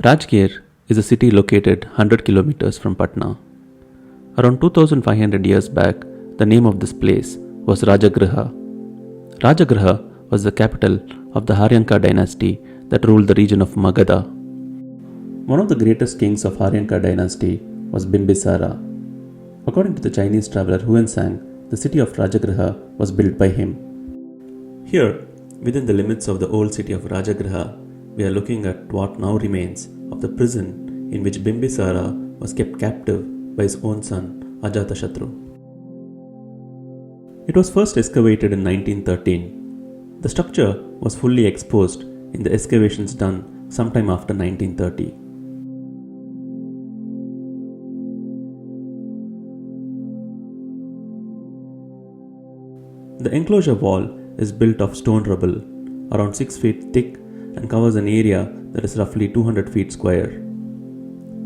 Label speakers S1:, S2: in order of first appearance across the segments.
S1: Rajgir is a city located 100 kilometers from Patna. Around 2500 years back, the name of this place was Rajagriha. Rajagraha was the capital of the Haryanka dynasty that ruled the region of Magadha. One of the greatest kings of Haryanka dynasty was Bimbisara. According to the Chinese Traveller Hiuen Tsang, the city of Rajagriha was built by him. Here, within the limits of the old city of Rajagriha, we are looking at what now remains of the prison in which Bimbisara was kept captive by his own son Ajatashatru. It was first excavated in 1913. The structure was fully exposed in the excavations done sometime after 1930. The enclosure wall is built of stone rubble, around 6 feet thick, and covers an area that is roughly 200 feet square.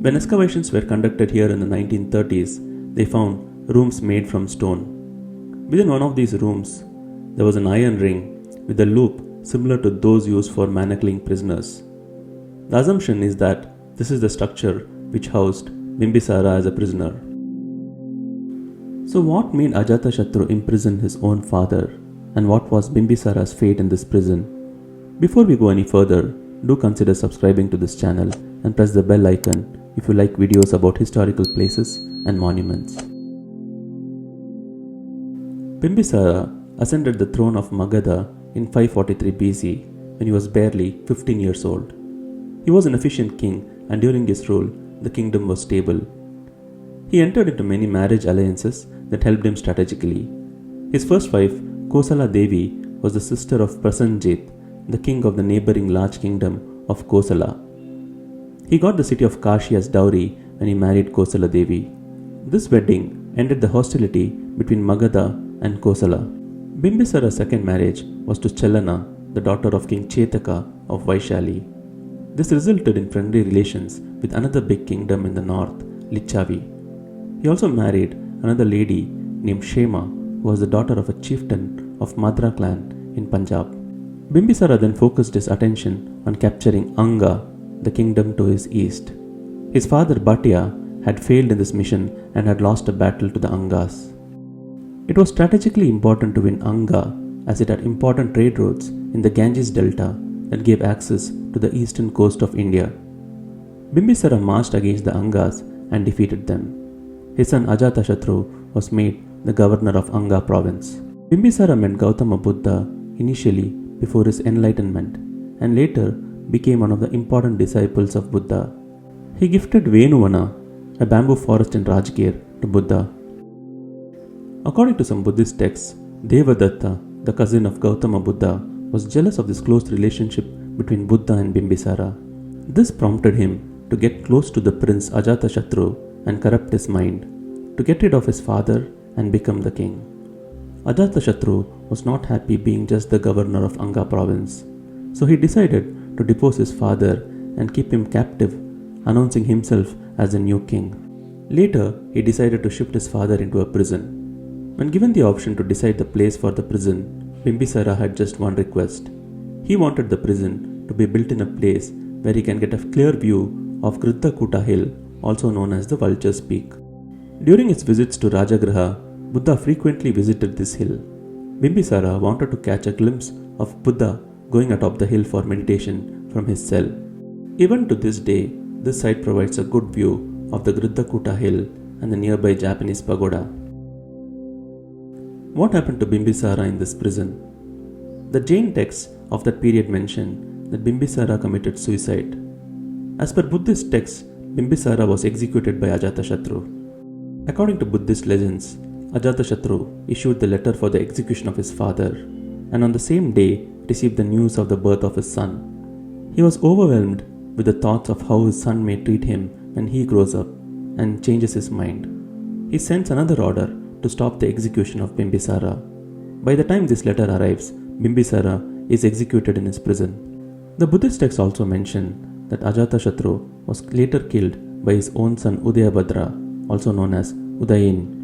S1: When excavations were conducted here in the 1930s, they found rooms made from stone. Within one of these rooms, there was an iron ring with a loop similar to those used for manacling prisoners. The assumption is that this is the structure which housed Bimbisara as a prisoner. So what made Ajatashatru imprison his own father, and what was Bimbisara's fate in this prison? Before we go any further, do consider subscribing to this channel and press the bell icon if you like videos about historical places and monuments. Bimbisara ascended the throne of Magadha in 543 BC when he was barely 15 years old. He was an efficient king, and during his rule, the kingdom was stable. He entered into many marriage alliances that helped him strategically. His first wife, Kosala Devi, was the sister of Prasenjit, the king of the neighboring large kingdom of Kosala. He got the city of Kashi as dowry when he married Kosala Devi. This wedding ended the hostility between Magadha and Kosala. Bimbisara's second marriage was to Chelana, the daughter of King Chetaka of Vaishali. This resulted in friendly relations with another big kingdom in the north, Lichavi. He also married another lady named Shema, who was the daughter of a chieftain of Madra clan in Punjab. Bimbisara then focused his attention on capturing Anga, the kingdom to his east. His father Bhatia had failed in this mission and had lost a battle to the Angas. It was strategically important to win Anga as it had important trade routes in the Ganges Delta that gave access to the eastern coast of India. Bimbisara marched against the Angas and defeated them. His son Ajatashatru was made the governor of Anga province. Bimbisara met Gautama Buddha initially before his enlightenment, and later became one of the important disciples of Buddha. He gifted Venuvana, a bamboo forest in Rajgir, to Buddha. According to some Buddhist texts, Devadatta, the cousin of Gautama Buddha, was jealous of this close relationship between Buddha and Bimbisara. This prompted him to get close to the prince Ajatashatru and corrupt his mind, to get rid of his father and become the king. Ajatashatru was not happy being just the governor of Anga province, so he decided to depose his father and keep him captive, announcing himself as the new king. Later, he decided to shift his father into a prison. When given the option to decide the place for the prison, Bimbisara had just one request. He wanted the prison to be built in a place where he can get a clear view of Grittakuta hill, also known as the Vulture's Peak. During his visits to Rajagraha, Buddha frequently visited this hill. Bimbisara wanted to catch a glimpse of Buddha going atop the hill for meditation from his cell. Even to this day, this site provides a good view of the Grittakuta hill and the nearby Japanese pagoda. What happened to Bimbisara in this prison? The Jain texts of that period mention that Bimbisara committed suicide. As per Buddhist texts, Bimbisara was executed by Ajatashatru. According to Buddhist legends, Ajatashatru issued the letter for the execution of his father, and on the same day received the news of the birth of his son. He was overwhelmed with the thoughts of how his son may treat him when he grows up, and changes his mind. He sends another order to stop the execution of Bimbisara. By the time this letter arrives, Bimbisara is executed in his prison. The Buddhist texts also mention that Ajatashatru was later killed by his own son Udayabhadra, also known as Udayin.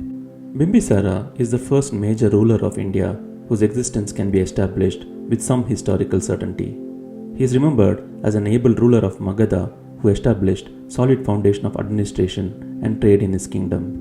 S1: Bimbisara is the first major ruler of India whose existence can be established with some historical certainty. He is remembered as an able ruler of Magadha who established solid foundation of administration and trade in his kingdom.